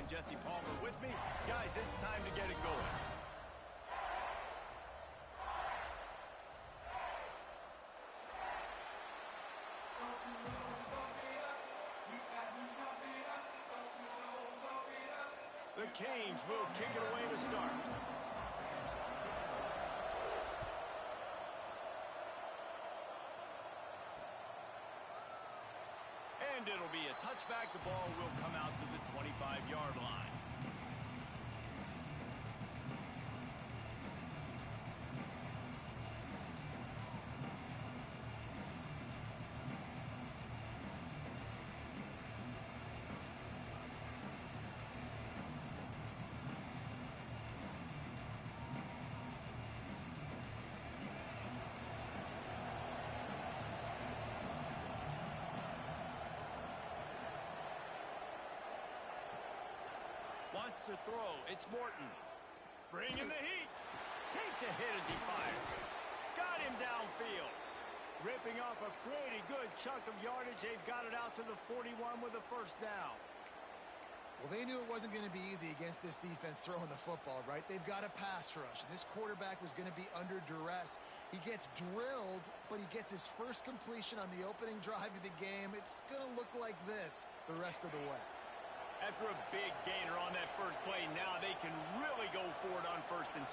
and Jesse Palmer with me. Guys, it's time to get it going. The Canes will kick it away to start. And it'll be a touchback. The ball will come out to the 25-yard line. Wants to throw. It's Morton. Bringing the heat. Takes a hit as he fires. Got him downfield. Ripping off a pretty good chunk of yardage. They've got it out to the 41 with a first down. Well, they knew it wasn't going to be easy against this defense throwing the football, right? They've got a pass rush, and this quarterback was going to be under duress. He gets drilled, but he gets his first completion on the opening drive of the game. It's going to look like this the rest of the way. After a big gainer on that first play, now they can really go for it on 1st and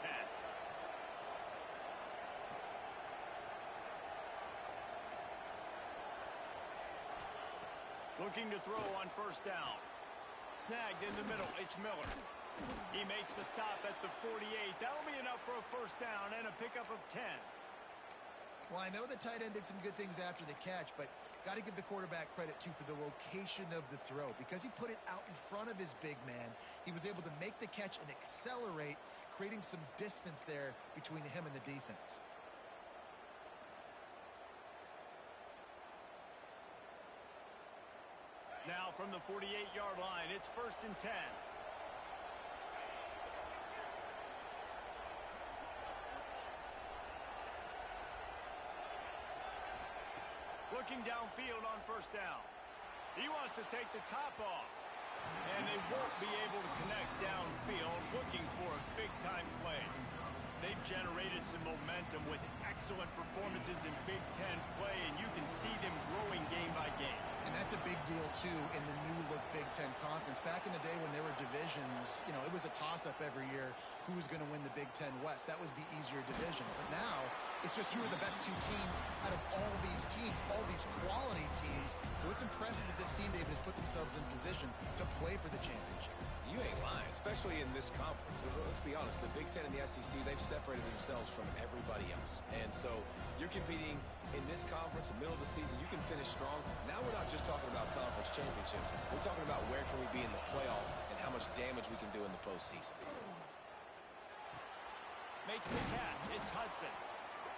10. Looking to throw on 1st down. Snagged in the middle, it's Miller. He makes the stop at the 48. That'll be enough for a first down and a pickup of 10. Well, I know the tight end did some good things after the catch, but got to give the quarterback credit, too, for the location of the throw. Because he put it out in front of his big man, he was able to make the catch and accelerate, creating some distance there between him and the defense. Now from the 48-yard line, it's 1st and 10. Looking downfield on 1st down. He wants to take the top off. And they won't be able to connect downfield, looking for a big-time play. They've generated some momentum with excellent performances in Big Ten play, and you can see them growing game by game. And that's a big deal, too, in the new-look Big Ten Conference. Back in the day when there were divisions, you know, it was a toss-up every year who was going to win the Big Ten West. That was the easier division. But now, it's just who are the best two teams out of all these teams, all these quality teams. So it's impressive that this team, David, has put themselves in position to play for the championship. You ain't lying, especially in this conference. Let's be honest, the Big Ten and the SEC, they've separated themselves from everybody else. And so you're competing in this conference, in the middle of the season, you can finish strong. Now we're not just talking about conference championships. We're talking about where can we be in the playoff and how much damage we can do in the postseason. Makes the catch. It's Hudson.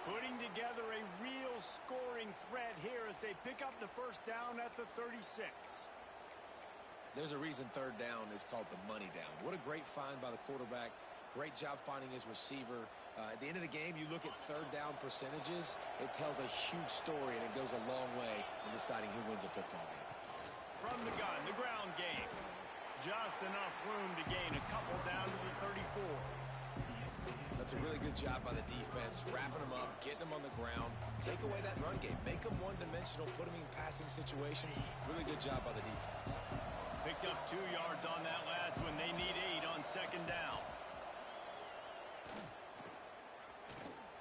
Putting together a real scoring threat here as they pick up the first down at the 36. There's a reason 3rd down is called the money down. What a great find by the quarterback. Great job finding his receiver. At the end of the game, you look at 3rd down percentages. It tells a huge story, and it goes a long way in deciding who wins a football game. From the gun, the ground game. Just enough room to gain a couple down to the 34. That's a really good job by the defense, wrapping them up, getting them on the ground. Take away that run game. Make them one-dimensional, put them in passing situations. Really good job by the defense. Picked up 2 yards on that last one. They need 8 on 2nd down.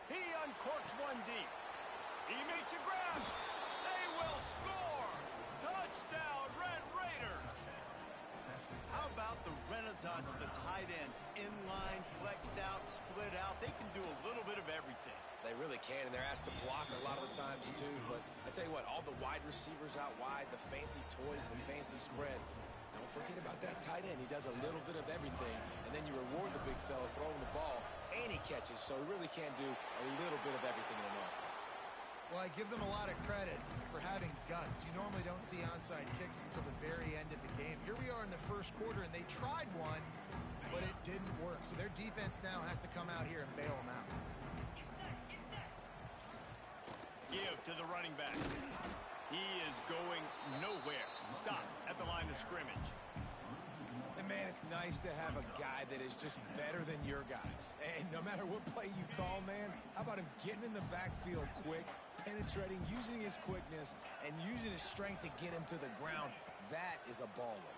He uncorks one deep. He makes a grab. They will score. Touchdown, Red Raiders. How about the renaissance of the tight ends? Inline, flexed out, split out. They can do a little bit of everything. They really can, and they're asked to block a lot of the times, too. But I tell you what, all the wide receivers out wide, the fancy toys, the fancy spread. Don't forget about that tight end. He does a little bit of everything, and then you reward the big fella throwing the ball, and he catches, so he really can do a little bit of everything in an offense. Well, I give them a lot of credit for having guts. You normally don't see onside kicks until the very end of the game. Here we are in the 1st quarter, and they tried one, but it didn't work. So their defense now has to come out here and bail them out. Give to the running back. He is going nowhere. Stop at the line of scrimmage. They man, it's nice to have a guy that is just better than your guys. And no matter what play you call, man, how about him getting in the backfield quick, penetrating, using his quickness, and using his strength to get him to the ground? That is a baller.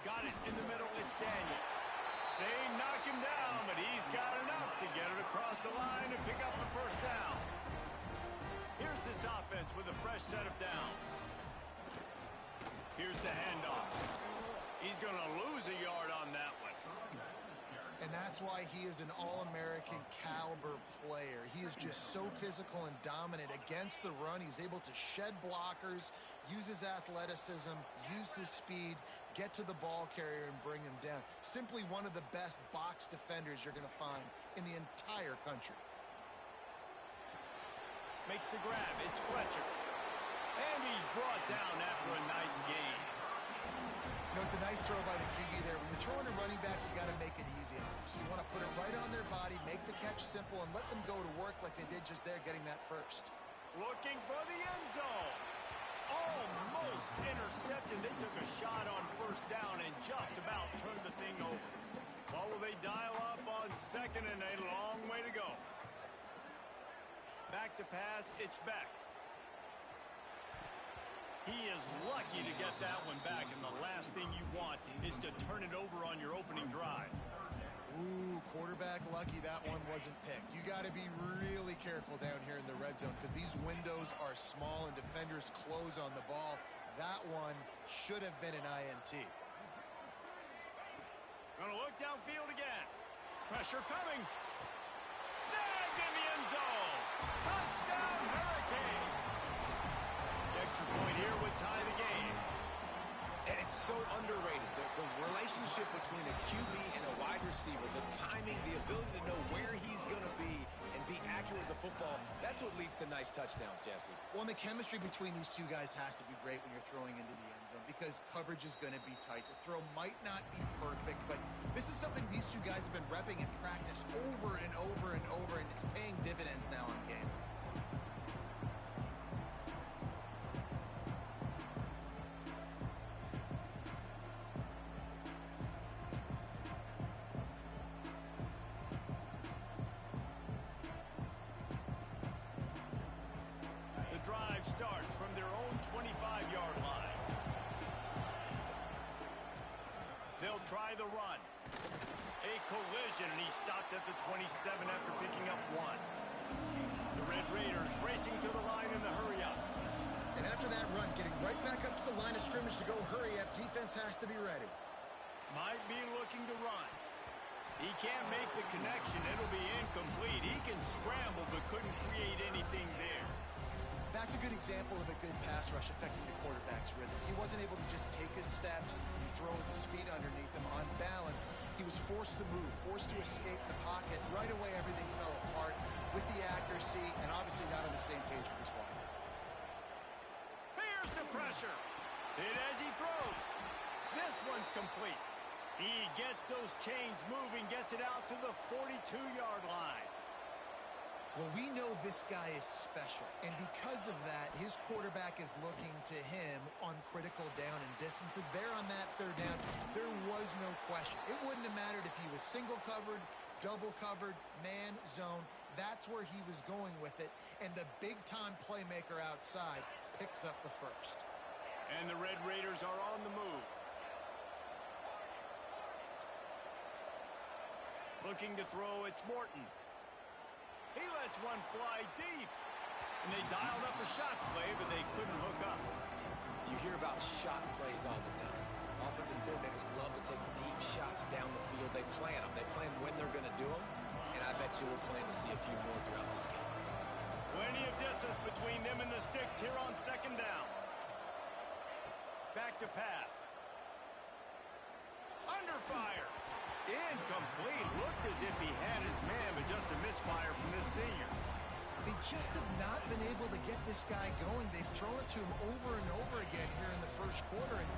Got it in the middle. It's Daniels. They knock him down, but he's got enough to get it across the line and pick up the first down. Here's this offense with a fresh set of downs. Here's the handoff. He's going to lose a yard on that one. And that's why he is an all-American caliber player. He is just so physical and dominant against the run. He's able to shed blockers, use his athleticism, use his speed, get to the ball carrier and bring him down. Simply one of the best box defenders you're going to find in the entire country. Makes the grab. It's Fletcher. And he's brought down after a nice gain. You know, it's a nice throw by the QB there. When you're throwing to running backs, you got to make it easy on them. So you want to put it right on their body, make the catch simple, and let them go to work like they did just there, getting that first. Looking for the end zone. Almost intercepted. They took a shot on first down and just about turned the thing over. What will they dial up on second and a long way to go? Back to pass. It's Beck. He is lucky to get that one back, and the last thing you want is to turn it over on your opening drive. Ooh, quarterback lucky that one wasn't picked. You got to be really careful down here in the red zone because these windows are small and defenders close on the ball. That one should have been an INT. Gonna look downfield again. Pressure coming. Snagged in the end zone. Touchdown, Hurricane. The extra point here would tie the game. And it's so underrated. The relationship between a QB and a wide receiver, the timing, the ability to know where he's going to be and be accurate with the football, that's what leads to nice touchdowns, Jesse. Well, and the chemistry between these two guys has to be great when you're throwing into the end zone because coverage is going to be tight. The throw might not be perfect, but this is something these two guys have been repping in practice over and over and over, and it's paying dividends now in game. Drive starts from their own 25-yard line. They'll try the run. A collision, and he stopped at the 27 after picking up one. The Red Raiders racing to the line in the hurry-up. And after that run, getting right back up to the line of scrimmage to go hurry-up, defense has to be ready. Might be looking to run. He can't make the connection. It'll be incomplete. He can scramble, but couldn't create anything there. That's a good example of a good pass rush affecting the quarterback's rhythm. He wasn't able to just take his steps and throw with his feet underneath him on balance. He was forced to move, forced to escape the pocket. Right away, everything fell apart with the accuracy and obviously not on the same page with his wide. Here's the pressure. Hit as he throws. This one's complete. He gets those chains moving, gets it out to the 42-yard line. Well, we know this guy is special, and because of that, his quarterback is looking to him on critical down and distances. There on that third down, there was no question. It wouldn't have mattered if he was single covered, double covered, man, zone. That's where he was going with it, and the big-time playmaker outside picks up the first. And the Red Raiders are on the move. Looking to throw, it's Morton. He lets one fly deep. And they dialed up a shot play, but they couldn't hook up. You hear about shot plays all the time. Offensive coordinators love to take deep shots down the field. They plan them. They plan when they're going to do them. And I bet you we'll plan to see a few more throughout this game. Plenty of distance between them and the sticks here on second down. Back to pass. Under fire. Incomplete. Looked as if he had his man, but just a misfire from this senior. They just have not been able to get this guy going. They've thrown it to him over and over again here in the first quarter, and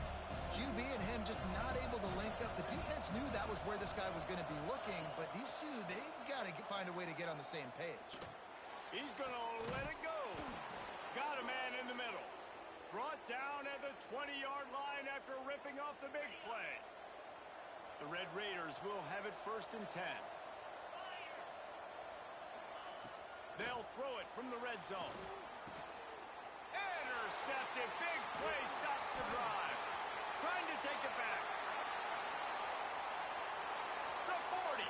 QB and him just not able to link up. The defense knew that was where this guy was going to be looking, but these two, they've got to find a way to get on the same page. He's going to let it go. Got a man in the middle. Brought down at the 20-yard line after ripping off the big play. The Red Raiders will have it 1st and 10. They'll throw it from the red zone. Intercepted. Big play stops the drive. Trying to take it back. The 40.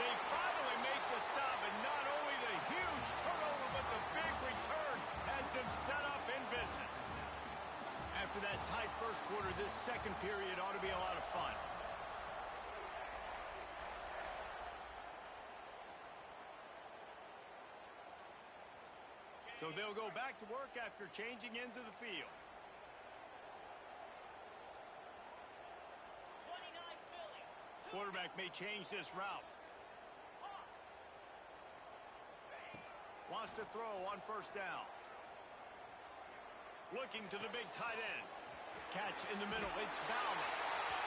They finally make the stop, and not only the huge turnover, but the big return has them set up in business. After that tight first quarter, this second period ought to be a lot of fun. So they'll go back to work after changing into the field. 29 Philly. Quarterback may change this route. Wants to throw on 1st down. Looking to the big tight end. Catch in the middle. It's Bauman.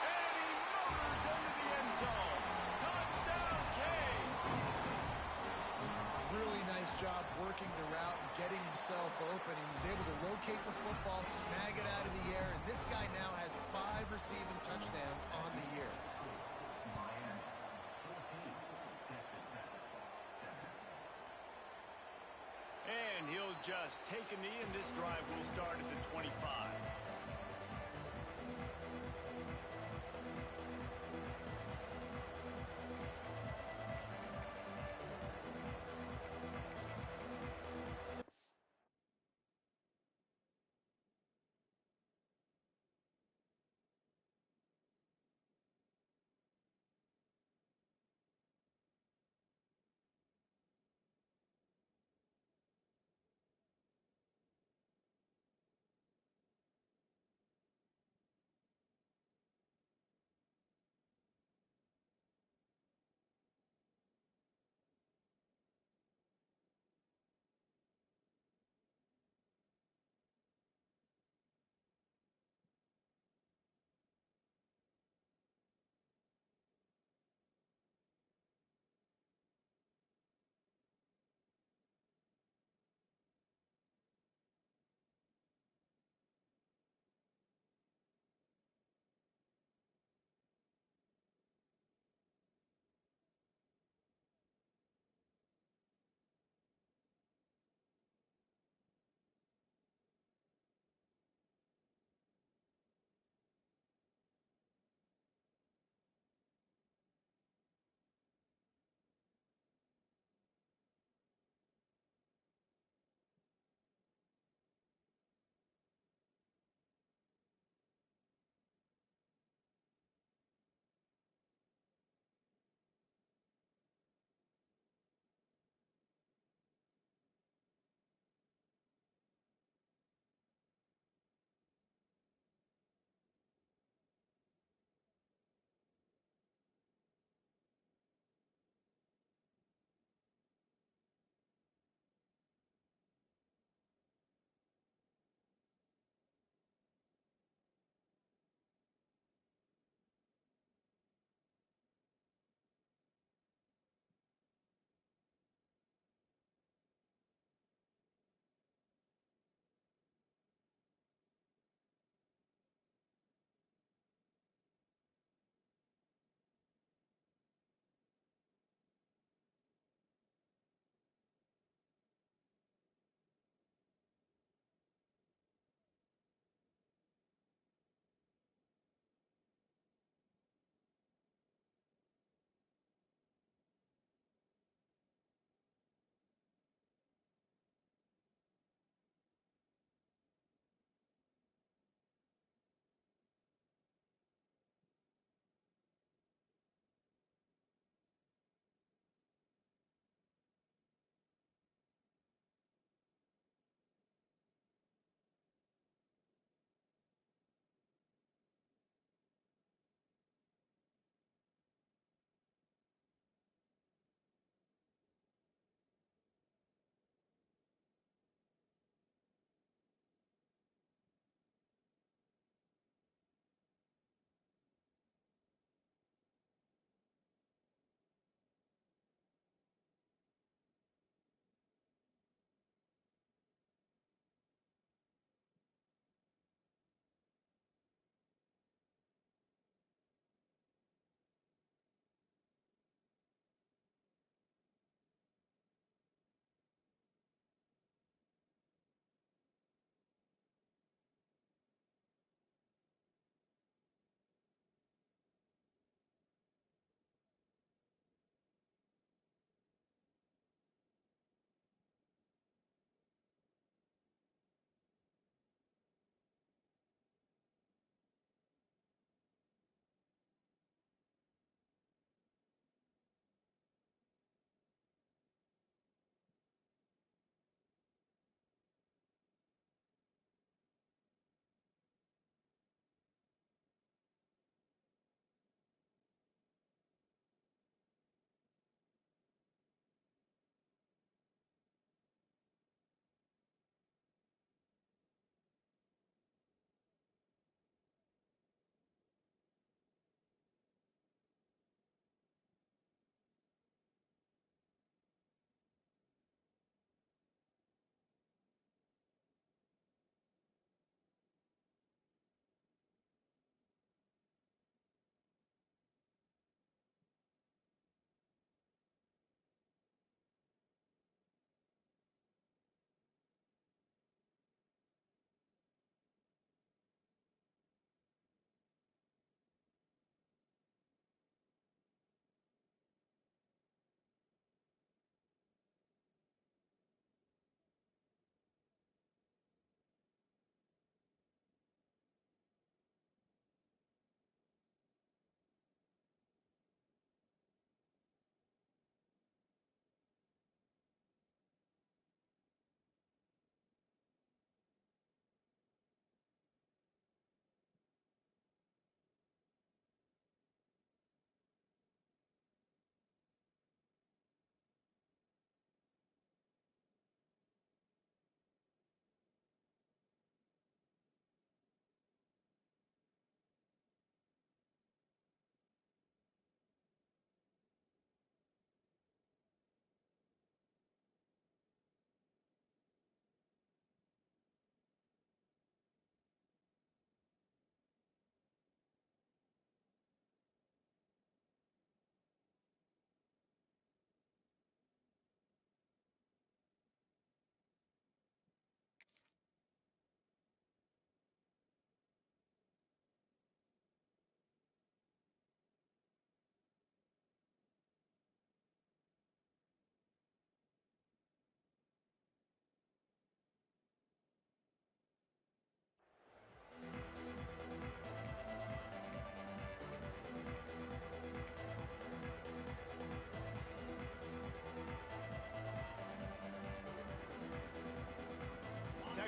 And he motors into the end zone. Touchdown, Kane. Really nice job working the route and getting himself open. He was able to locate the football, snag it out of the air, and this guy now has 5 receiving touchdowns on the year. And he'll just take a knee, and this drive will start at the 25.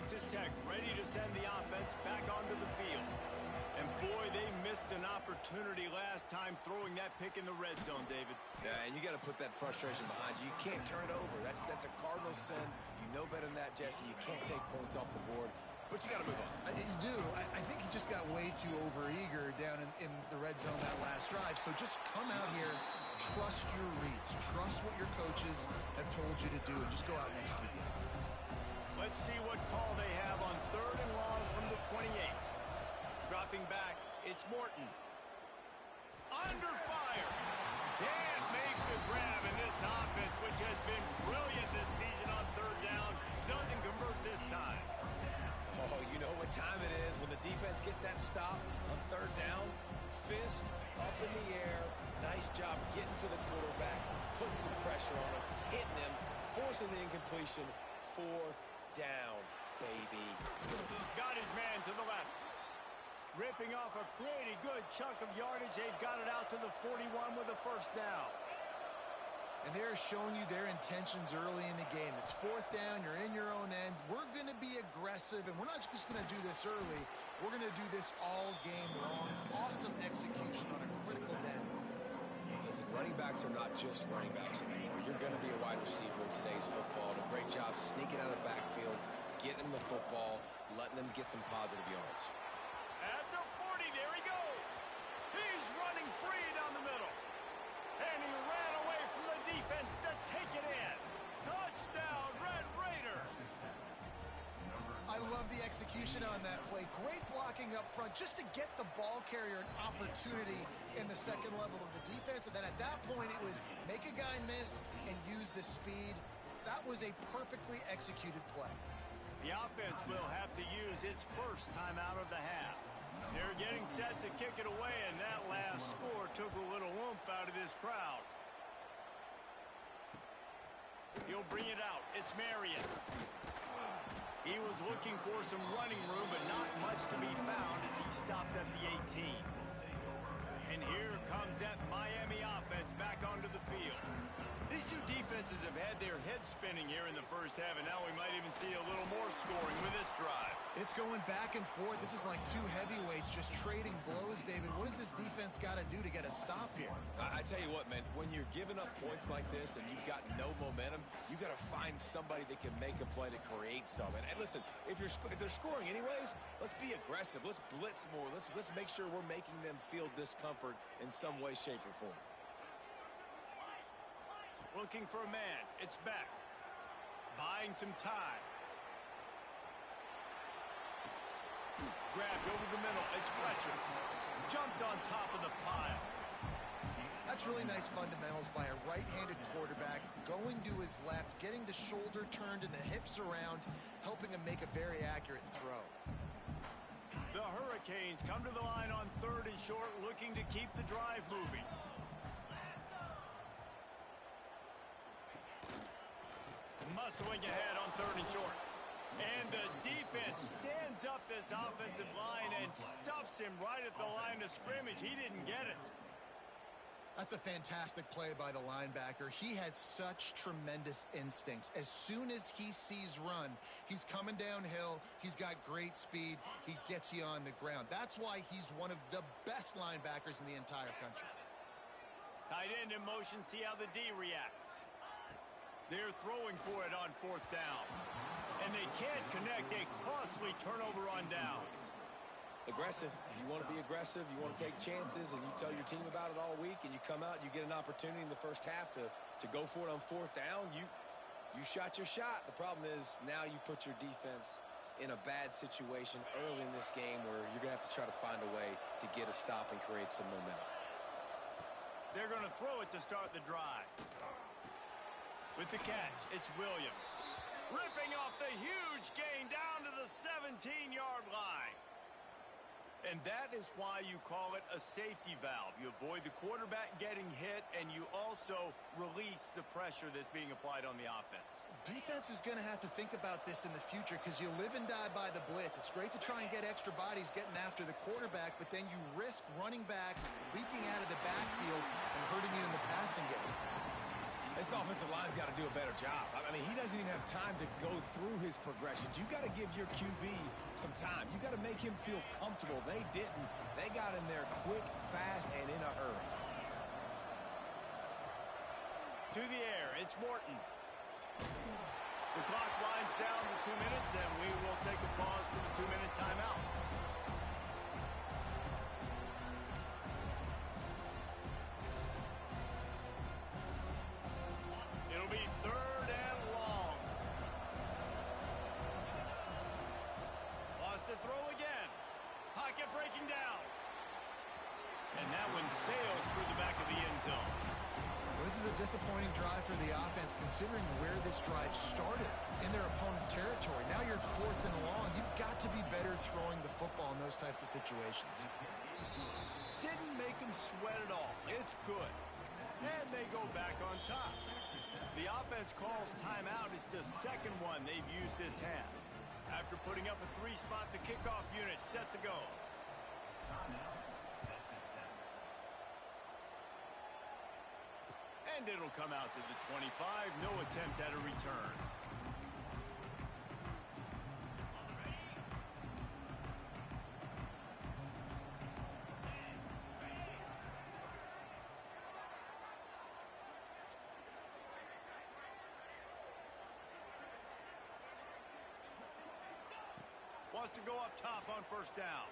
Texas Tech ready to send the offense back onto the field. And boy, they missed an opportunity last time throwing that pick in the red zone, David. Yeah, and you got to put that frustration behind you. You can't turn it over. That's a cardinal sin. You know better than that, Jesse. You can't take points off the board, but you got to move on. You do. I think he just got way too overeager down in the red zone that last drive. So just come out here, trust your reads, trust what your coaches have told you to do, and just go out and execute the offense. Let's see what call they have on 3rd and long from the 28. Dropping back, it's Morton. Under fire. Can't make the grab, in this offense, which has been brilliant this season on 3rd down, doesn't convert this time. Oh, you know what time it is when the defense gets that stop on 3rd down. Fist up in the air. Nice job getting to the quarterback, putting some pressure on him, hitting him, forcing the incompletion. 4th down, baby. Got his man to the left. Ripping off a pretty good chunk of yardage. They've got it out to the 41 with a 1st down. And they're showing you their intentions early in the game. It's 4th down. You're in your own end. We're going to be aggressive, and we're not just going to do this early. We're going to do this all game long. Awesome execution on a critical down. Listen, running backs are not just running backs anymore. You're going to be a wide receiver in today's football. A great job sneaking out of the backfield, getting the football, letting them get some positive yards. At the 40, there he goes. He's running free down the middle. And he ran away from the defense to take it in. Touchdown, Red Raider. I love the execution on that play. Great blocking up front just to get the ball carrier an opportunity in the 2nd level of the defense. And then at that point, it was make a guy miss and use the speed. That was a perfectly executed play. The offense will have to use its 1st time out of the half. They're getting set to kick it away, and that last score took a little oomph out of this crowd. He'll bring it out. It's Marion. He was looking for some running room, but not much to be found as he stopped at the 18. And here comes that Miami offense back onto the field. These two defenses have had their heads spinning here in the 1st half, and now we might even see a little more scoring with this drive. It's going back and forth. This is like two heavyweights just trading blows, David. What does this defense got to do to get a stop here? I tell you what, man, when you're giving up points like this and you've got no momentum, you got to find somebody that can make a play to create some. And listen, if they're scoring anyways, let's be aggressive. Let's blitz more. Let's make sure we're making them feel discomfort in some way, shape, or form. Looking for a man. It's Beck. Buying some time. Grabbed over the middle. It's Fletcher. Jumped on top of the pile. That's really nice fundamentals by a right-handed quarterback, going to his left, getting the shoulder turned and the hips around, helping him make a very accurate throw. The Hurricanes come to the line on 3rd and short, looking to keep the drive moving. Muscling ahead on 3rd and short. And the defense stands up this offensive line and stuffs him right at the line of scrimmage. He didn't get it. That's a fantastic play by the linebacker. He has such tremendous instincts. As soon as he sees run, he's coming downhill. He's got great speed. He gets you on the ground. That's why he's one of the best linebackers in the entire country. Tight end in motion, see how the D reacts. They're throwing for it on 4th down. And they can't connect. A costly turnover on downs. Aggressive. You want to be aggressive. You want to take chances, and you tell your team about it all week, and you come out, you get an opportunity in the 1st half to go for it on 4th down. You shot your shot. The problem is now you put your defense in a bad situation early in this game where you're going to have to try to find a way to get a stop and create some momentum. They're going to throw it to start the drive. With the catch, it's Williams. Ripping off the huge gain down to the 17-yard line. And that is why you call it a safety valve. You avoid the quarterback getting hit, and you also release the pressure that's being applied on the offense. Defense is going to have to think about this in the future because you live and die by the blitz. It's great to try and get extra bodies getting after the quarterback, but then you risk running backs leaking out of the backfield and hurting you in the passing game. This offensive line's got to do a better job. I mean, he doesn't even have time to go through his progressions. You got to give your QB some time. You got to make him feel comfortable. They didn't. They got in there quick, fast, and in a hurry. To the air, it's Morton. The clock winds down to 2 minutes, and we will take a pause for the 2-minute timeout. It'll be 3rd and long. Lost to throw again. Pocket breaking down. And that one sails through the back of the end zone. This is a disappointing drive for the offense, considering where this drive started in their opponent territory. Now you're 4th and long. You've got to be better throwing the football in those types of situations. Didn't make them sweat at all. It's good. And they go back on top. The offense calls timeout. It's the second one they've used this half. After putting up a 3-spot, the kickoff unit set to go. And it'll come out to the 25. No attempt at a return. Wants to go up top on 1st down.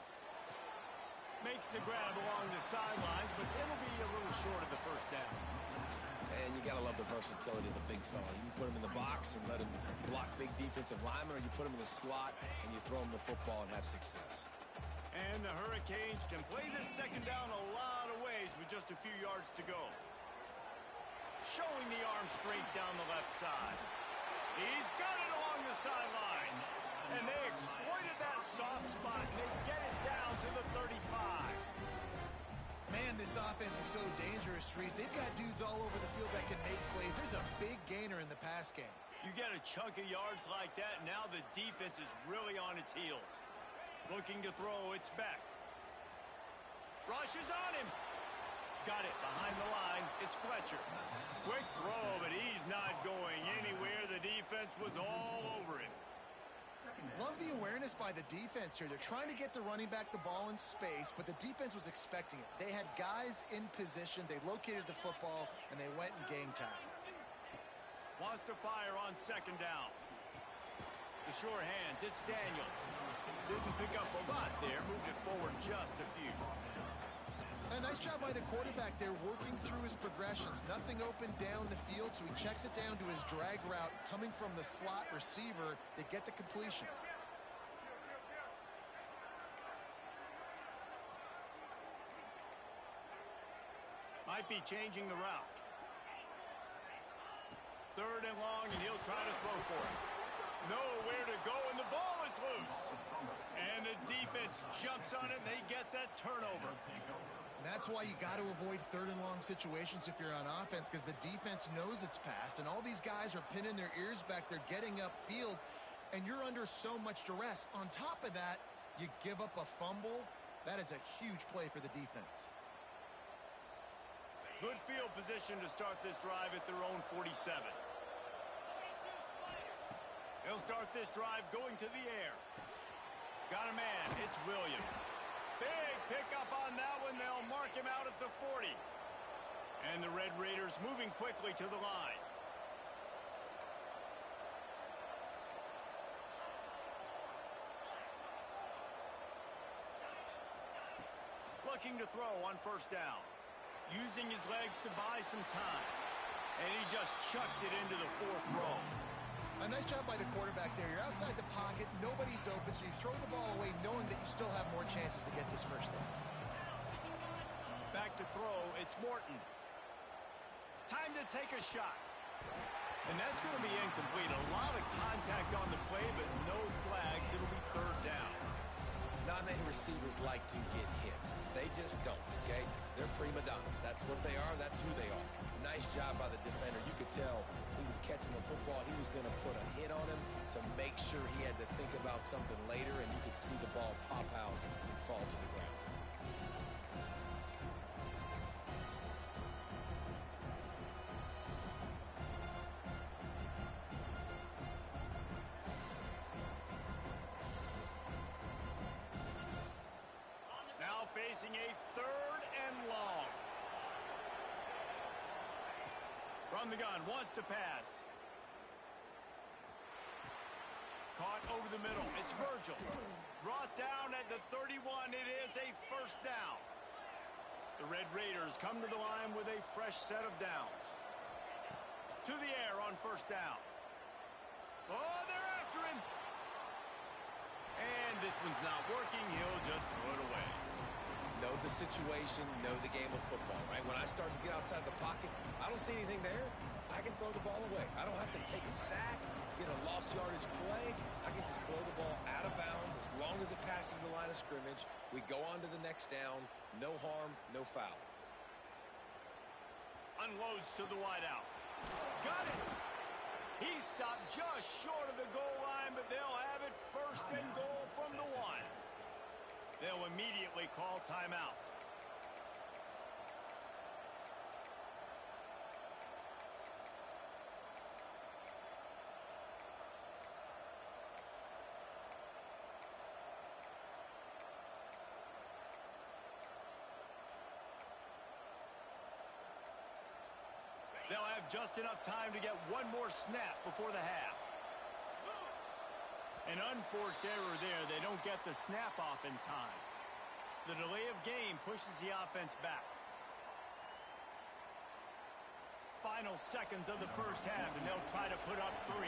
Makes the grab along the sidelines, but it'll be a little short of the 1st down. And you got to love the versatility of the big fella. You can put him in the box and let him block big defensive linemen, or you put him in the slot and you throw him the football and have success. And the Hurricanes can play this 2nd down a lot of ways with just a few yards to go. Showing the arm straight down the left side. He's got it along the sideline. And they exploited that soft spot, and they get it down to the 35. Man, this offense is so dangerous, Reese. They've got dudes all over the field that can make plays. There's a big gainer in the pass game. You get a chunk of yards like that, now the defense is really on its heels. Looking to throw, it's Beck. Rushes on him. Got it behind the line. It's Fletcher. Quick throw, but he's not going anywhere. The defense was all over him. Love the awareness by the defense here. They're trying to get the running back the ball in space, but the defense was expecting it. They had guys in position. They located the football, and they went and game tackled. Wants to fire on 2nd down. The sure hands, it's Daniels. Didn't pick up a lot there. Moved it forward just a few. A nice job by the quarterback there, working through his progressions. Nothing open down the field, so he checks it down to his drag route coming from the slot receiver. They get the completion. Might be changing the route. 3rd and long, and he'll try to throw for it. Nowhere to go, and the ball is loose. And the defense jumps on it, and they get that turnover. And that's why you got to avoid 3rd and long situations if you're on offense, because the defense knows it's pass, and all these guys are pinning their ears back. They're getting upfield, and you're under so much duress. On top of that, you give up a fumble. That is a huge play for the defense. Good field position to start this drive at their own 47. They'll start this drive going to the air. Got a man. It's Williams. Big pickup on that one. They'll mark him out at the 40. And the Red Raiders moving quickly to the line. Looking to throw on 1st down. Using his legs to buy some time. And he just chucks it into the 4th row. A nice job by the quarterback there. You're outside the pocket. Nobody's open, so you throw the ball away knowing that you still have more chances to get this 1st down. Back to throw. It's Morton. Time to take a shot. And that's going to be incomplete. A lot of contact on the play, but no flags. It'll be 3rd down. Not many receivers like to get hit. They just don't, okay? They're prima donnas. That's what they are. That's who they are. Nice job by the defender. You could tell he was catching the football. He was going to put a hit on him to make sure he had to think about something later, and you could see the ball pop out and fall to the ground. facing a 3rd and long. From the gun, wants to pass. Caught over the middle. It's Virgil. Brought down at the 31. It is a 1st down. The Red Raiders come to the line with a fresh set of downs. To the air on 1st down. Oh, they're after him. And this one's not working. He'll just throw it away. Know the situation, know the game of football, right? When I start to get outside the pocket, I don't see anything there. I can throw the ball away. I don't have to take a sack, get a lost yardage play. I can just throw the ball out of bounds as long as it passes the line of scrimmage. We go on to the next down. No harm, no foul. Unloads to the wideout. Got it. He stopped just short of the goal line, but they'll have it 1st and goal from the 1. They'll immediately call timeout. They'll have just enough time to get one more snap before the half. An unforced error there. They don't get the snap off in time. The delay of game pushes the offense back. Final seconds of the 1st half, and they'll try to put up 3.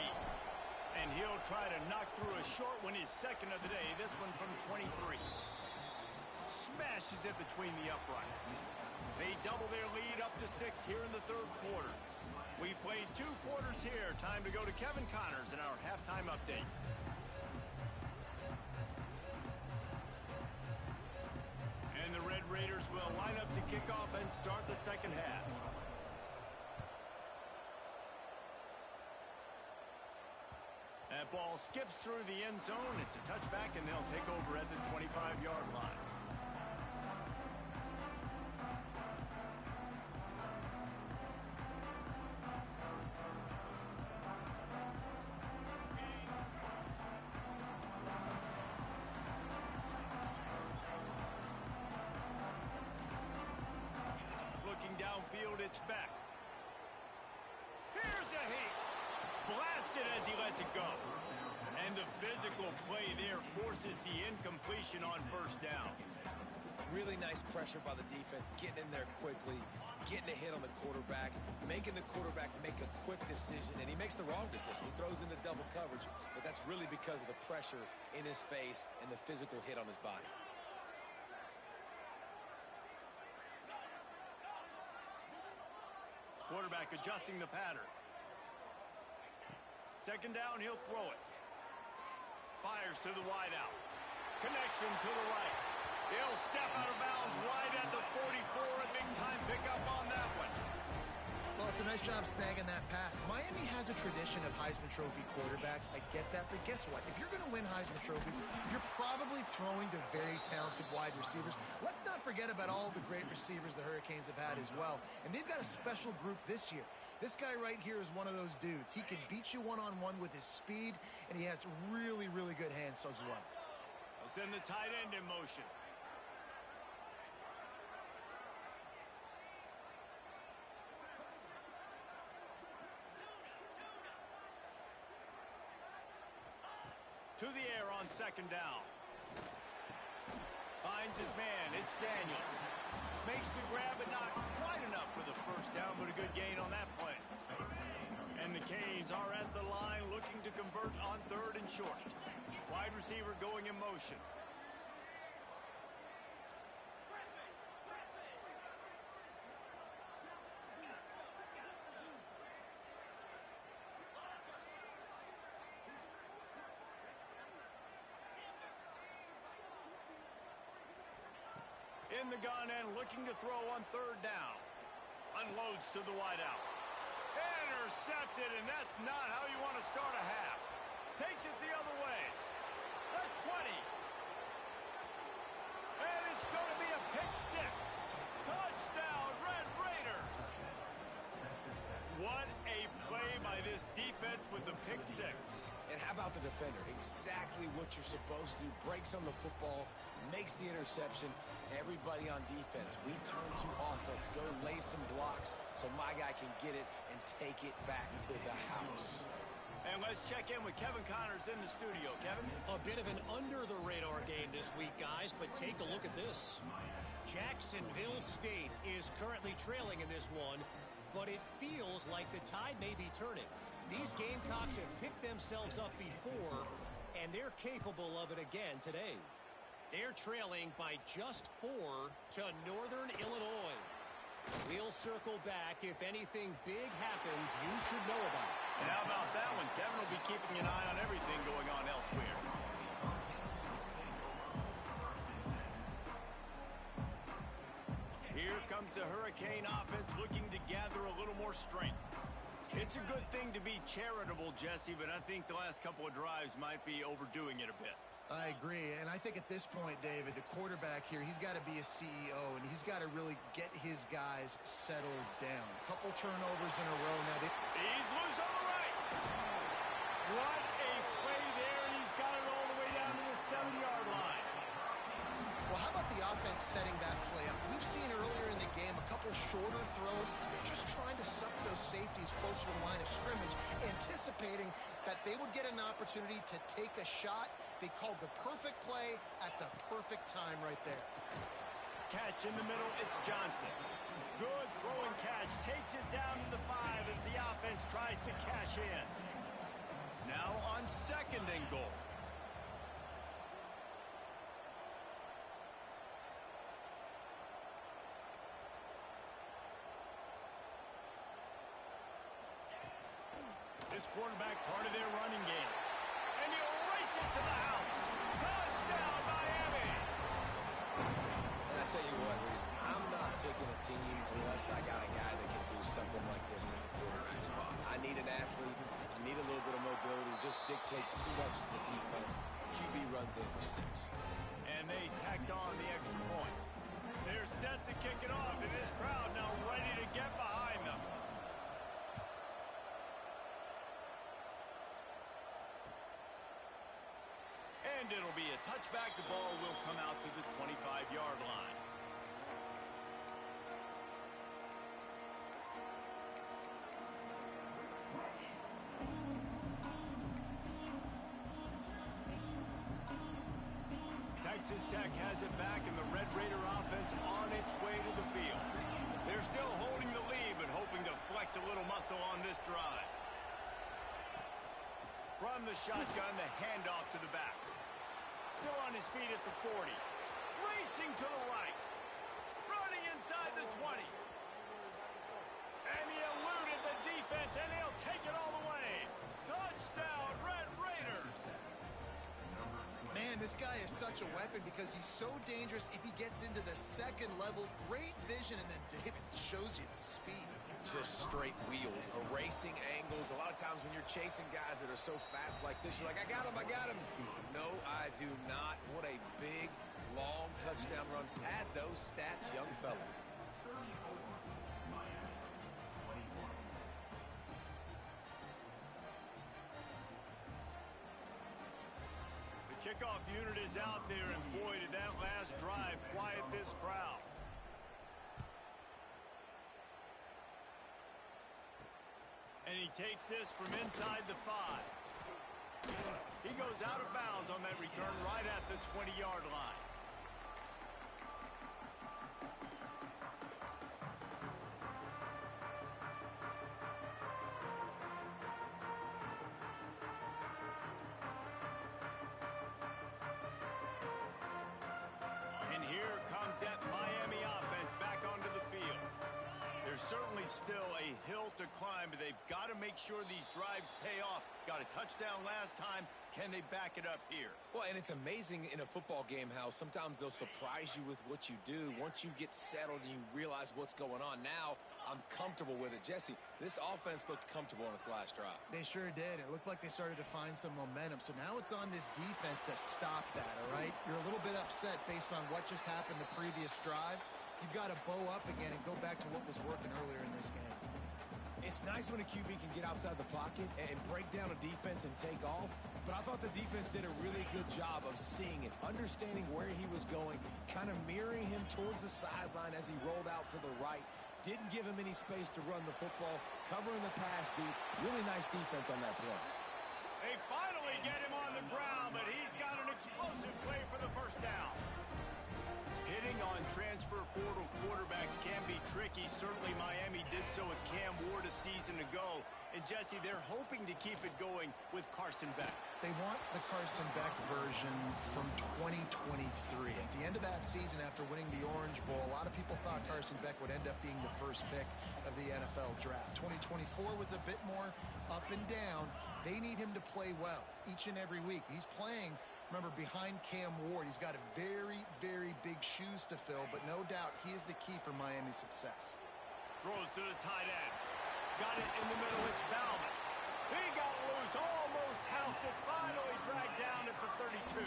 And he'll try to knock through a short one, his 2nd of the day. This one from 23. Smashes it between the uprights. They double their lead up to 6 here in the 3rd quarter. We've played 2 quarters here. Time to go to Kevin Connors in our halftime update. And the Red Raiders will line up to kick off and start the 2nd half. That ball skips through the end zone. It's a touchback, and they'll take over at the 25-yard line. Downfield, it's back. Here's a heat. Blasted as he lets it go. And the physical play there forces the incompletion on 1st down. Really nice pressure by the defense, getting in there quickly, getting a hit on the quarterback, making the quarterback make a quick decision, and he makes the wrong decision. He throws into double coverage, but that's really because of the pressure in his face and the physical hit on his body. Quarterback adjusting the pattern. 2nd down, he'll throw it. Fires to the wideout. Connection to the right. He'll step out of bounds right at the 44. A big-time pickup on that one. Well, it's a nice job snagging that pass. Miami has a tradition of Heisman Trophy quarterbacks. I get that, but guess what? If you're going to win Heisman Trophies, you're probably throwing to very talented wide receivers. Let's not forget about all the great receivers the Hurricanes have had as well. And they've got a special group this year. This guy right here is one of those dudes. He can beat you one-on-one with his speed, and he has really, really good hands as well. They'll send the tight end in motion. To the air on 2nd down. Finds his man. It's Daniels. Makes the grab, but not quite enough for the 1st down, but a good gain on that play. And the Canes are at the line looking to convert on 3rd and short. Wide receiver going in motion. In the gun and looking to throw on 3rd down. Unloads to the wideout. Intercepted, and that's not how you want to start a half. Takes it the other way. The 20. And it's going to be a pick 6. Touchdown, Red Raiders. What a play by this defense with the pick 6. And how about the defender? Exactly what you're supposed to do. Breaks on the football, makes the interception. Everybody on defense, we turn to offense. Go lay some blocks so my guy can get it and take it back to the house. And let's check in with Kevin Connors in the studio. Kevin? A bit of an under-the-radar game this week, guys, but take a look at this. Jacksonville State is currently trailing in this one, but it feels like the tide may be turning. These Gamecocks have picked themselves up before, and they're capable of it again today. They're trailing by just 4 to Northern Illinois. We'll circle back if anything big happens you should know about. And how about that one? Kevin will be keeping an eye on everything going on elsewhere. Here comes the Hurricane offense looking to gather a little more strength. It's a good thing to be charitable, Jesse, but I think the last couple of drives might be overdoing it a bit. I agree, and I think at this point, David, the quarterback here, he's got to be a CEO, and he's got to really get his guys settled down. Couple turnovers in a row now. He's loose on the right. What a play there. He's got it all the way down to the 7-yard line. Well, how about the offense setting that play up? We've seen earlier in the game a couple shorter throws. They're just trying to suck those safeties closer to the line of scrimmage, anticipating that they would get an opportunity to take a shot. They called the perfect play at the perfect time right there. Catch in the middle, it's Johnson. Good throwing catch, takes it down to the 5 as the offense tries to cash in. Now on 2nd and goal. This quarterback part of their running game. And he'll race it to the house. Touchdown, Miami! And I tell you what, Reese, I'm not picking a team unless I got a guy that can do something like this in the quarterback spot. I need an athlete. I need a little bit of mobility. It just dictates too much to the defense. QB runs in for 6. And they tacked on the extra point. They're set to kick it off, and this crowd now ready to get behind them. And it'll be a touchback. The ball will come out to the 25-yard line. Texas Tech has it back, and the Red Raider offense on its way to the field. They're still holding the lead, but hoping to flex a little muscle on this drive. From the shotgun, the handoff to the back. Still on his feet at the 40. Racing to the right. Running inside the 20. And he eluded the defense, and he'll take it all the way. Touchdown, Red Raiders. Man, this guy is such a weapon because he's so dangerous if he gets into the 2nd level. Great vision, and then David shows you the speed. Just straight wheels, erasing angles. A lot of times when you're chasing guys that are so fast like this, you're like, I got him, I got him. No, I do not. What a big, long touchdown run. Pad those stats, young fella. The kickoff unit is out there, and boy, did that last drive quiet this crowd. And he takes this from inside the 5. He goes out of bounds on that return right at the 20-yard line. And here comes that Miami offense back onto the field. There's certainly still a hill to climb, but they've got to make sure these drives pay off. Got a touchdown last time. Can they back it up here? Well, and it's amazing in a football game how sometimes they'll surprise you with what you do. Once you get settled and you realize what's going on, now I'm comfortable with it. Jesse, this offense looked comfortable on its last drive. They sure did. It looked like they started to find some momentum. So now it's on this defense to stop that, all right? You're a little bit upset based on what just happened the previous drive. You've got to bow up again and go back to what was working earlier in this game. It's nice when a QB can get outside the pocket and break down a defense and take off. But I thought the defense did a really good job of seeing it, understanding where he was going, kind of mirroring him towards the sideline as he rolled out to the right. Didn't give him any space to run the football, covering the pass deep. Really nice defense on that play. They finally get him on the ground, but he's got an explosive play for the first down. Hitting on transfer portal quarterbacks can be tricky. Certainly Miami did so with Cam Ward a season ago. And Jesse, they're hoping to keep it going with Carson Beck. They want the Carson Beck version from 2023. At the end of that season, after winning the Orange Bowl, a lot of people thought Carson Beck would end up being the first pick of the NFL draft. 2024 was a bit more up and down. They need him to play well each and every week. He's playing, remember, behind Cam Ward. He's got a very, very big shoes to fill, but no doubt he is the key for Miami's success. Throws to the tight end. Got it in the middle. It's Bauman. He got loose, almost housed it, finally dragged down at the 32.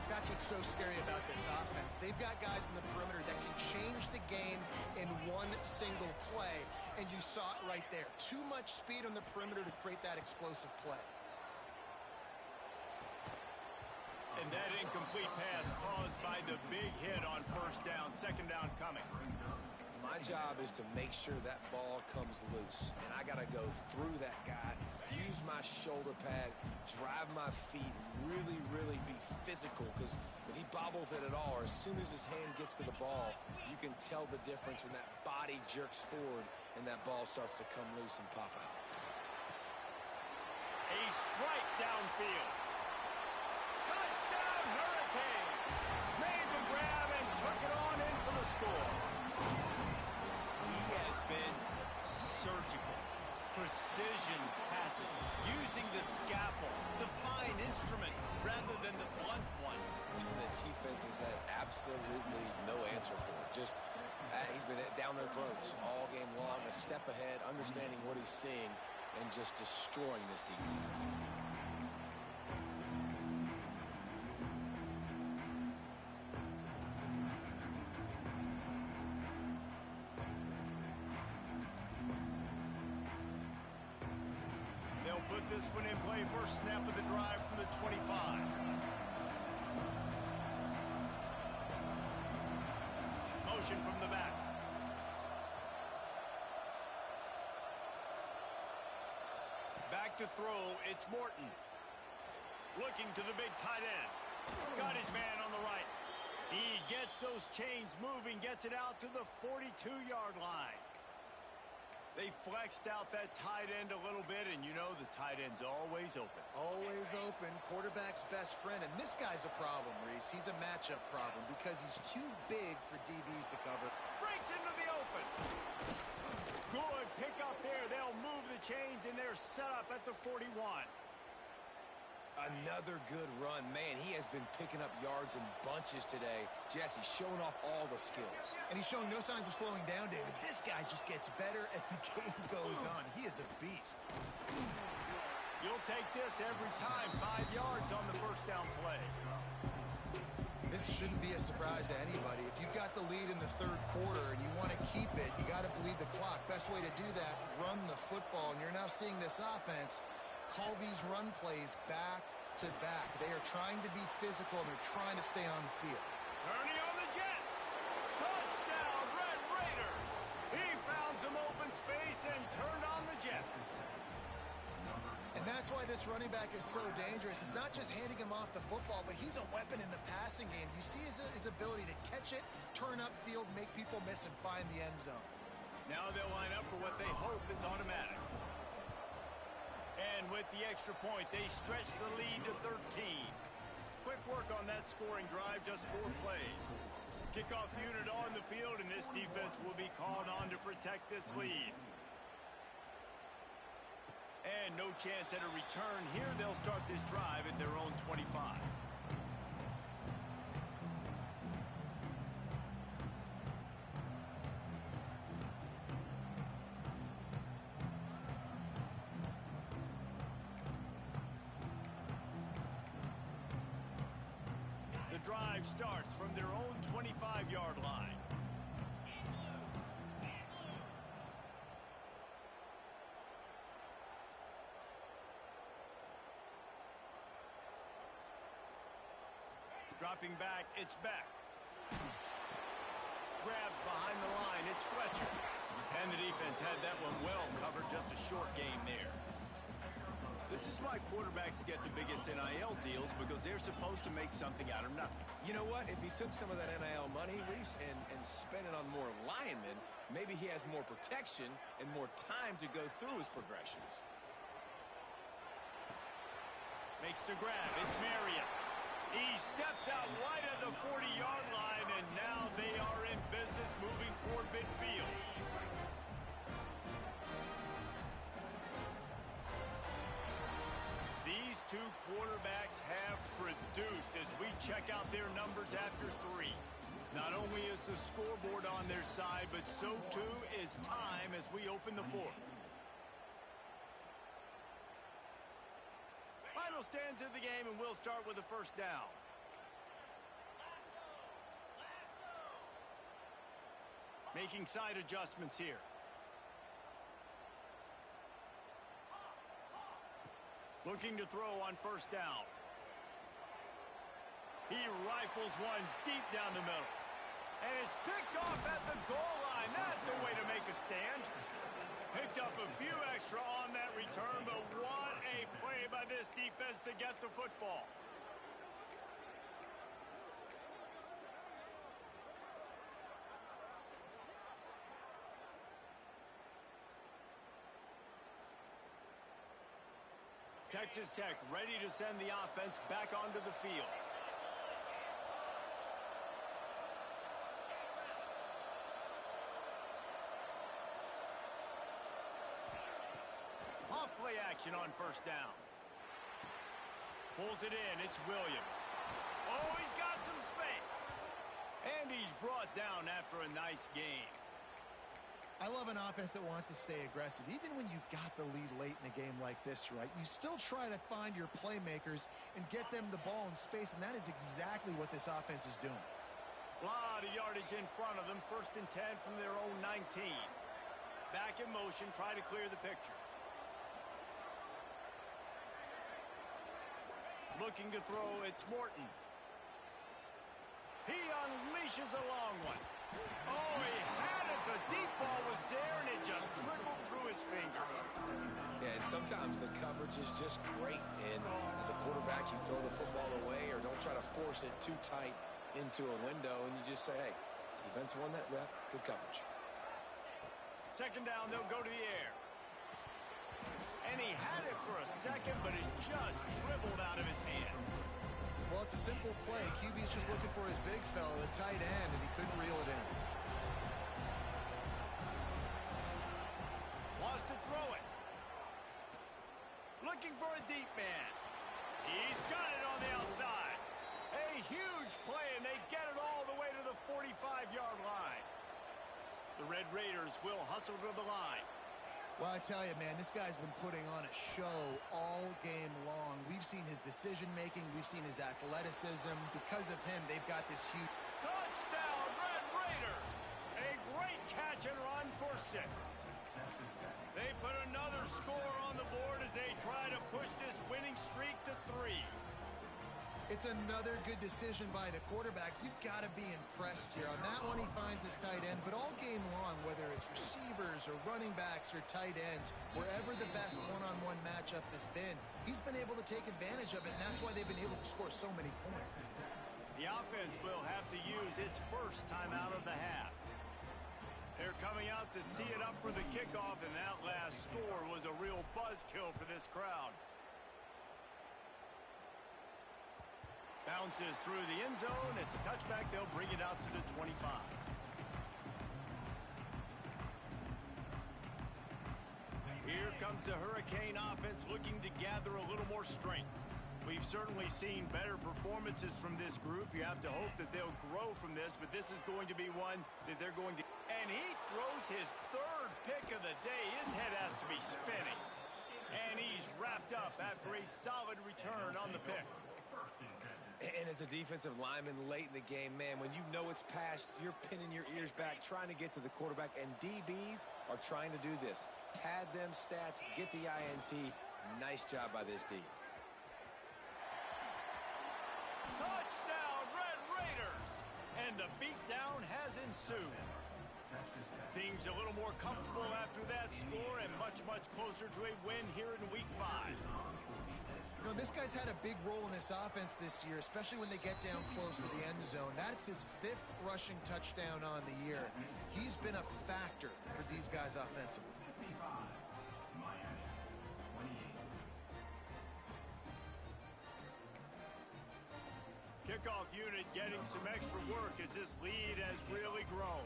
That's what's so scary about this offense. They've got guys in the perimeter that can change the game in one single play, and you saw it right there. Too much speed on the perimeter to create that explosive play. And that incomplete pass caused by the big hit on first down. Second down coming. My job is to make sure that ball comes loose, and I got to go through that guy, use my shoulder pad, drive my feet, really, really be physical, because if he bobbles it at all, or as soon as his hand gets to the ball, you can tell the difference when that body jerks forward and that ball starts to come loose and pop out. A strike downfield. Touchdown, Hurricane! Made the grab and took it on in for the score. He has been surgical. Precision passes, using the scalpel, the fine instrument, rather than the blunt one. The defense has had absolutely no answer for it. Just, he's been down their throats all game long, a step ahead, understanding what he's seeing, and just destroying this defense. Put this one in play. First snap of the drive from the 25. Motion from the back. Back to throw. It's Morton. Looking to the big tight end. Got his man on the right. He gets those chains moving, gets it out to the 42-yard line. They flexed out that tight end a little bit, and you know the tight end's always open. Always open. Quarterback's best friend. And this guy's a problem, Reese. He's a matchup problem because he's too big for DBs to cover. Breaks into the open. Good pick up there. They'll move the chains, and they're set up at the 41. Another good run. Man, he has been picking up yards in bunches today. Jesse showing off all the skills. And he's showing no signs of slowing down, David. This guy just gets better as the game goes on. He is a beast. You'll take this every time. 5 yards on the first down play. This shouldn't be a surprise to anybody. If you've got the lead in the third quarter and you want to keep it, you got to bleed the clock. Best way to do that, run the football. And you're now seeing this offense call these run plays back to back. They are trying to be physical, and they're trying to stay on the field. Turning on the Jets. Touchdown, Red Raiders. He found some open space and turned on the Jets. And that's why this running back is so dangerous. It's not just handing him off the football, but he's a weapon in the passing game. You see his ability to catch it, turn upfield, make people miss, and find the end zone. Now they'll line up for what they hope is automatic. And with the extra point, they stretch the lead to 13. Quick work on that scoring drive, just 4 plays. Kickoff unit on the field, and this defense will be called on to protect this lead. And no chance at a return here. They'll start this drive at their own 25. The drive starts from their own 25-yard line. Dropping back, it's Beck. Grabbed behind the line, it's Fletcher. And the defense had that one well covered, just a short game there. This is why quarterbacks get the biggest NIL deals, because they're supposed to make something out of nothing. You know what? If he took some of that NIL money, Reese, and spent it on more linemen, maybe he has more protection and more time to go through his progressions. Makes the grab. It's Marion. He steps out right at the 40-yard line, and now they are in business moving toward midfield. These two quarterbacks have produced as we check out their numbers after 3. Not only is the scoreboard on their side, but so too is time as we open the 4th. Final stands of the game, and we'll start with the first down. Making side adjustments here. Looking to throw on first down. He rifles one deep down the middle. And is picked off at the goal line. That's a way to make a stand. Picked up a few extra on that return, but what a play by this defense to get the football. Texas Tech ready to send the offense back onto the field. Off play action on first down. Pulls it in. It's Williams. Oh, he's got some space. And he's brought down after a nice game. I love an offense that wants to stay aggressive. Even when you've got the lead late in a game like this, right, you still try to find your playmakers and get them the ball in space, and that is exactly what this offense is doing. A lot of yardage in front of them. 1st and 10 from their own 19. Back in motion, try to clear the picture. Looking to throw, it's Morton. He unleashes a long one. Oh, he had it. The deep ball was there, and it just trickled through his fingers. Yeah, and sometimes the coverage is just great. And as a quarterback, you throw the football away or don't try to force it too tight into a window, and you just say, hey, defense won that rep. Good coverage. Second down, they'll go to the air. And he had it for a second, but it just dribbled out of his hands. Well, it's a simple play. QB's just looking for his big fella, the tight end, and he couldn't reel it in. Wants to throw it. Looking for a deep man. He's got it on the outside. A huge play, and they get it all the way to the 45-yard line. The Red Raiders will hustle to the line. Well, I tell you, man, this guy's been putting on a show all game long. We've seen his decision-making. We've seen his athleticism. Because of him, they've got this huge... Touchdown, Red Raiders! A great catch and run for 6. They put another score on the board as they try to push this winning streak to 3. It's another good decision by the quarterback. You've got to be impressed here. On that one, he finds his tight end. But all game long, whether it's receivers or running backs or tight ends, wherever the best one-on-one matchup has been, he's been able to take advantage of it, and that's why they've been able to score so many points. The offense will have to use its first timeout of the half. They're coming out to tee it up for the kickoff, and that last score was a real buzzkill for this crowd. Bounces through the end zone. It's a touchback. They'll bring it out to the 25. Here comes the Hurricane offense looking to gather a little more strength. We've certainly seen better performances from this group. You have to hope that they'll grow from this, but this is going to be one that they're going to... And he throws his 3rd pick of the day. His head has to be spinning. And he's wrapped up after a solid return on the pick. And as a defensive lineman late in the game, man, when you know it's past, you're pinning your ears back, trying to get to the quarterback, and DBs are trying to do this. Pad them stats, get the INT. Nice job by this D. Touchdown, Red And the beatdown has ensued. Things a little more comfortable after that score and much, much closer to a win here in Week 5. You know, this guy's had a big role in this offense this year, especially when they get down close to the end zone. That's his 5th rushing touchdown on the year. He's been a factor for these guys offensively. Kickoff unit getting some extra work as this lead has really grown.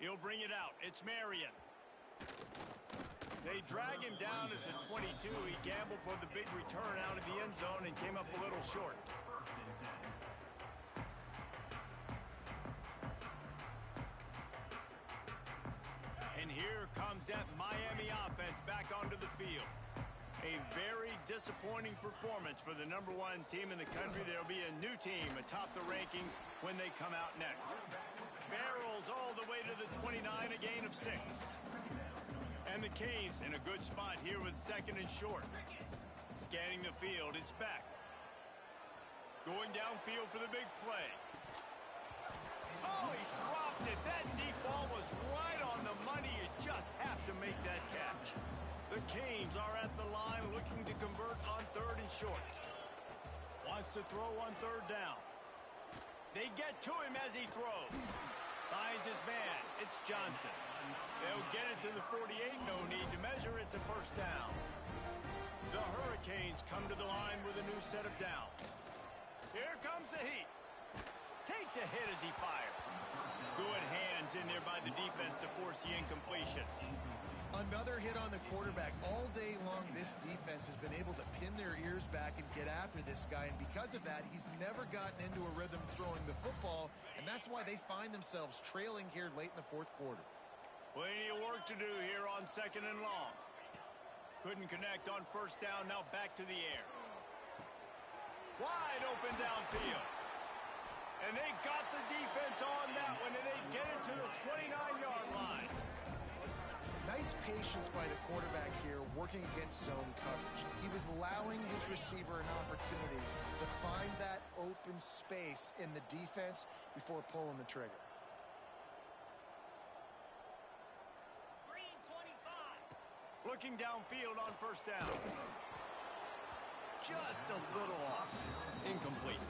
He'll bring it out. It's Marion. They drag him down at the 22. He gambled for the big return out of the end zone and came up a little short. And here comes that Miami offense back onto the field. A very disappointing performance for the #1 team in the country. There'll be a new team atop the rankings when they come out next. Barrels all the way to the 29, a gain of 6. And the Canes in a good spot here with 2nd and short. Scanning the field, it's Beck. Going downfield for the big play. Oh, he dropped it. That deep ball was right on the money. You just have to make that catch. The Canes are at the line looking to convert on 3rd and short. Wants to throw on 3rd down. They get to him as he throws. Finds his man. It's Johnson. They'll get it to the 48. No need to measure. It's a 1st down. The Hurricanes come to the line with a new set of downs. Here comes the heat. Takes a hit as he fires. Good hands in there by the defense to force the incompletion. Another hit on the quarterback. All day long, this defense has been able to pin their ears back and get after this guy, and because of that, he's never gotten into a rhythm throwing the football, and that's why they find themselves trailing here late in the 4th quarter. Plenty of work to do here on 2nd and long. Couldn't connect on 1st down, now back to the air. Wide open downfield. And they got the defense on that one, and they get it to the 29-yard line. Nice patience by the quarterback here, working against zone coverage. He was allowing his receiver an opportunity to find that open space in the defense before pulling the trigger. Green 25. Looking downfield on 1st down. Just a little off. Incomplete.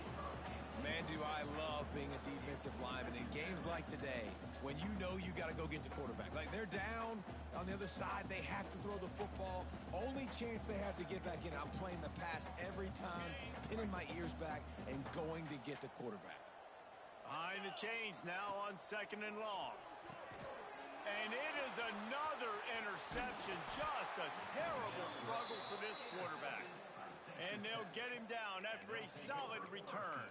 Man, do I love being a defensive lineman in games like today when you know you got to go get the quarterback. Like, they're down on the other side. They have to throw the football. Only chance they have to get back in. I'm playing the pass every time, pinning my ears back, and going to get the quarterback. Behind the chains now on 2nd and long. And it is another interception. Just a terrible struggle for this quarterback. And they'll get him down after a solid return.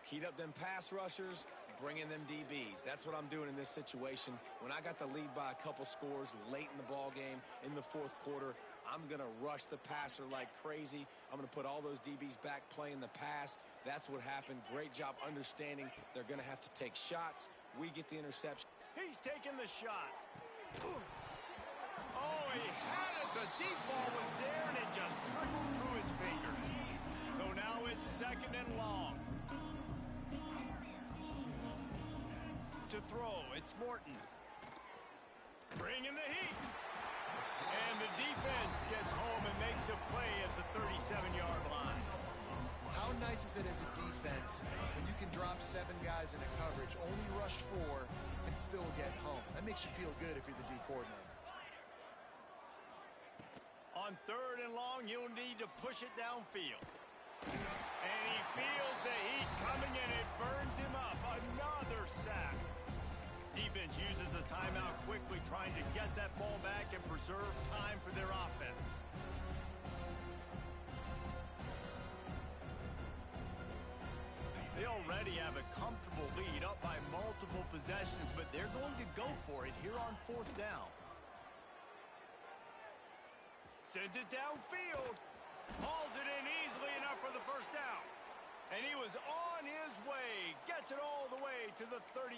Heat up them pass rushers, bring in them DBs. That's what I'm doing in this situation. When I got the lead by a couple scores late in the ball game in the 4th quarter, I'm going to rush the passer like crazy. I'm going to put all those DBs back playing the pass. That's what happened. Great job understanding they're going to have to take shots. We get the interception. He's taking the shot. Oh, he had it. The deep ball was there, and it just trickled through his fingers. So now it's 2nd and long. To throw, it's Morton. Bringing the heat. And the defense gets home and makes a play at the 37-yard line. How nice is it as a defense when you can drop 7 guys into coverage, only rush 4, and still get home? That makes you feel good if you're the D coordinator. On 3rd and long, you'll need to push it downfield. And he feels the heat coming, and it burns him up. Another sack. Defense uses a timeout quickly, trying to get that ball back and preserve time for their offense. They already have a comfortable lead, up by multiple possessions, but they're going to go for it here on 4th down. Sends it downfield. Hauls it in easily enough for the 1st down. And he was on his way. Gets it all the way to the 38.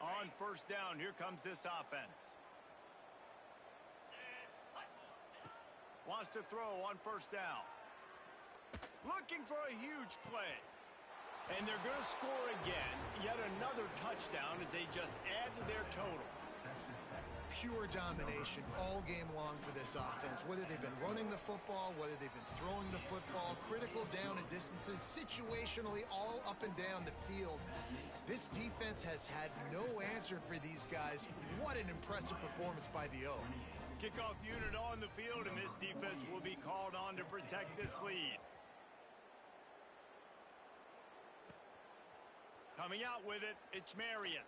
On first down, here comes this offense. Wants to throw on first down. Looking for a huge play. And they're going to score again. Yet another touchdown as they just add to their total. Pure domination all game long for this offense. Whether they've been running the football, whether they've been throwing the football, critical down and distances, situationally all up and down the field. This defense has had no answer for these guys. What an impressive performance by the O. Kickoff unit on the field, and this defense will be called on to protect this lead. Coming out with it, it's Marion.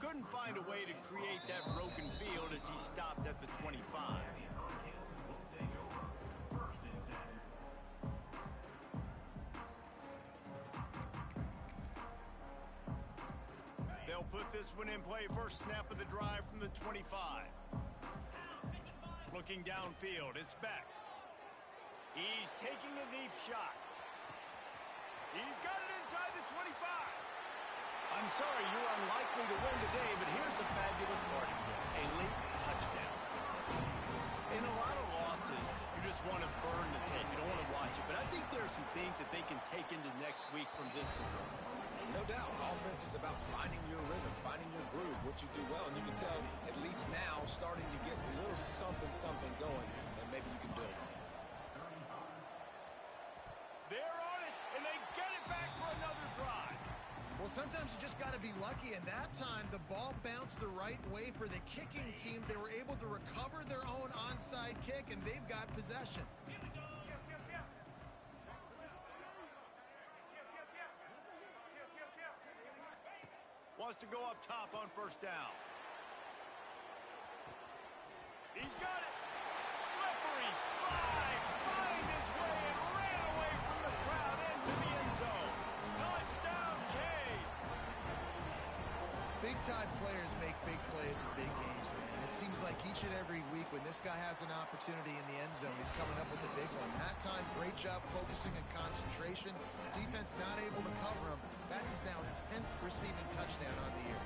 Couldn't find a way to create that broken field as he stopped at the 25. They'll put this one in play. First snap of the drive from the 25. Looking downfield, it's Beck. He's taking a deep shot. He's got it inside the 25. I'm sorry, you're unlikely to win today, but here's a fabulous parting gift. A late touchdown. In a lot of losses, you just want to burn the tape. You don't want to watch it. But I think there are some things that they can take into next week from this performance. No doubt. Offense is about finding your rhythm, finding your groove, what you do well. And you can tell, at least now, starting to get a little something going, and maybe you can build on it. They're on it, and they get it back for another drive. Well, sometimes you just got to be lucky, and that time the ball bounced the right way for the kicking team. They were able to recover their own onside kick, and they've got possession. Wants to go up top on first down. He's got it. Slippery slide. Find his way and ran away from the crowd into the end zone. Touchdown, Cade. Big-time players make big plays in big games, man. And it seems like each and every week when this guy has an opportunity in the end zone, he's coming up with the big one. That time, great job focusing and concentration. Defense not able to cover him. That's his now 10th receiving touchdown on the year.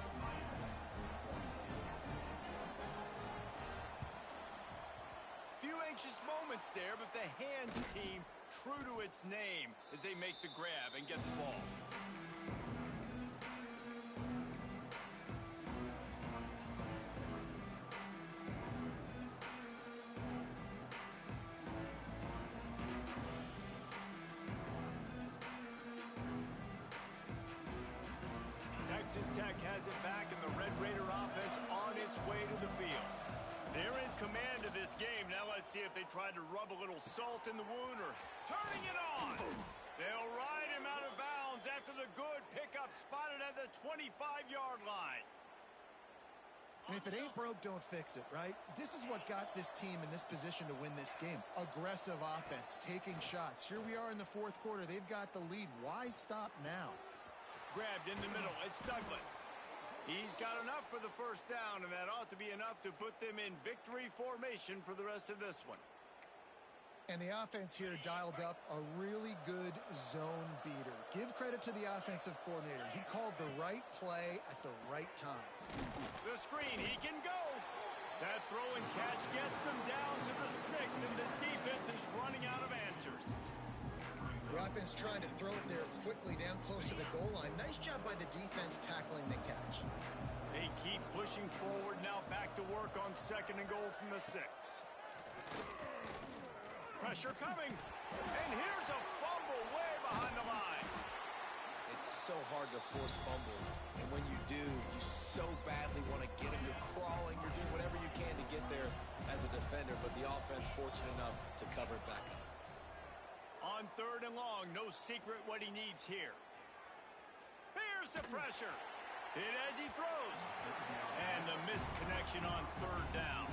Few anxious moments there, but the hands team true to its name as they make the grab and get the ball. Texas Tech has it back, and the Red Raider offense on its way to the field. They're in command of this game. Now let's see if they try to rub a little salt in the wound or turning it on. They'll ride him out of bounds after the good pickup spotted at the 25-yard line. And if it ain't broke, don't fix it, right? This is what got this team in this position to win this game. Aggressive offense, taking shots. Here we are in the fourth quarter. They've got the lead. Why stop now? Grabbed in the middle. It's Douglas. He's got enough for the first down, and that ought to be enough to put them in victory formation for the rest of this one. And the offense here dialed up a really good zone beater. Give credit to the offensive coordinator. He called the right play at the right time. The screen, he can go. That throw and catch gets them down to the 6, and the defense is running out of answers. The offense trying to throw it there quickly down close to the goal line. Nice job by the defense tackling the catch. They keep pushing forward, now back to work on 2nd and goal from the 6. Pressure coming, and here's a fumble way behind the line. It's so hard to force fumbles, and when you do, you so badly want to get them. You're crawling, you're doing whatever you can to get there as a defender, but the offense fortunate enough to cover it back up. On 3rd and long, no secret what he needs here. Here's the pressure. Hit as he throws. And the missed connection on 3rd down.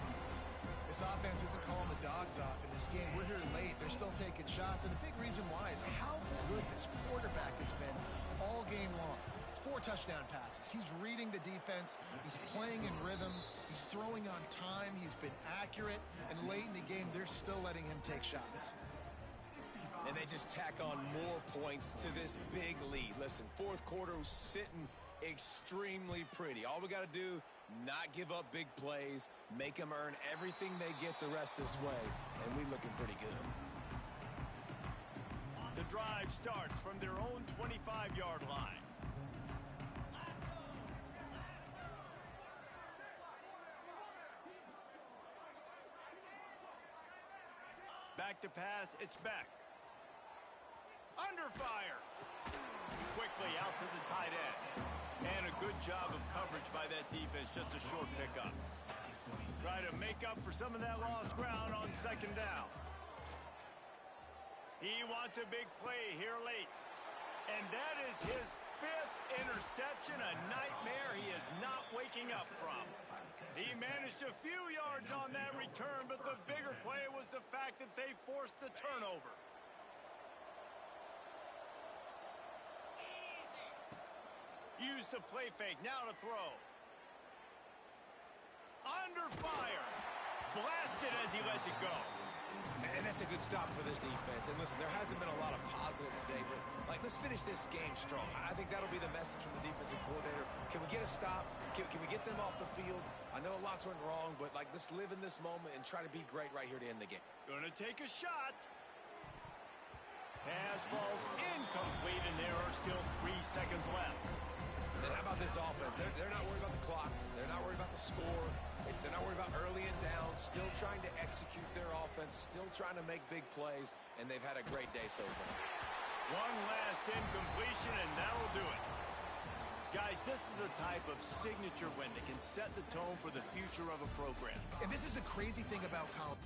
This offense isn't calling the dogs off in this game. We're here late. They're still taking shots, and a big reason why is how good this quarterback has been all game long. 4 touchdown passes. He's reading the defense. He's playing in rhythm. He's throwing on time. He's been accurate. And late in the game, they're still letting him take shots. And they just tack on more points to this big lead. Listen, fourth quarter was sitting extremely pretty. All we got to do, not give up big plays, make them earn everything they get the rest this way, and we looking pretty good. The drive starts from their own 25-yard line. Back to pass, it's Beck. Under fire. Quickly out to the tight end. And a good job of coverage by that defense, just a short pickup. Try to make up for some of that lost ground on second down. He wants a big play here late. And that is his 5th interception, a nightmare he is not waking up from. He managed a few yards on that return, but the bigger play was the fact that they forced the turnover. Use the play fake, now to throw. Under fire. Blasted as he lets it go. And that's a good stop for this defense. And listen, there hasn't been a lot of positive today, but let's finish this game strong. I think that'll be the message from the defensive coordinator. Can we get a stop? Can we get them off the field? I know lots went wrong, but let's live in this moment and try to be great right here to end the game. Gonna take a shot. Pass falls incomplete, and there are still 3 seconds left. And how about this offense? They're not worried about the clock. They're not worried about the score. They're not worried about early and down. Still trying to execute their offense. Still trying to make big plays. And they've had a great day so far. One last incompletion, and that'll do it. Guys, this is a type of signature win that can set the tone for the future of a program. And this is the crazy thing about college.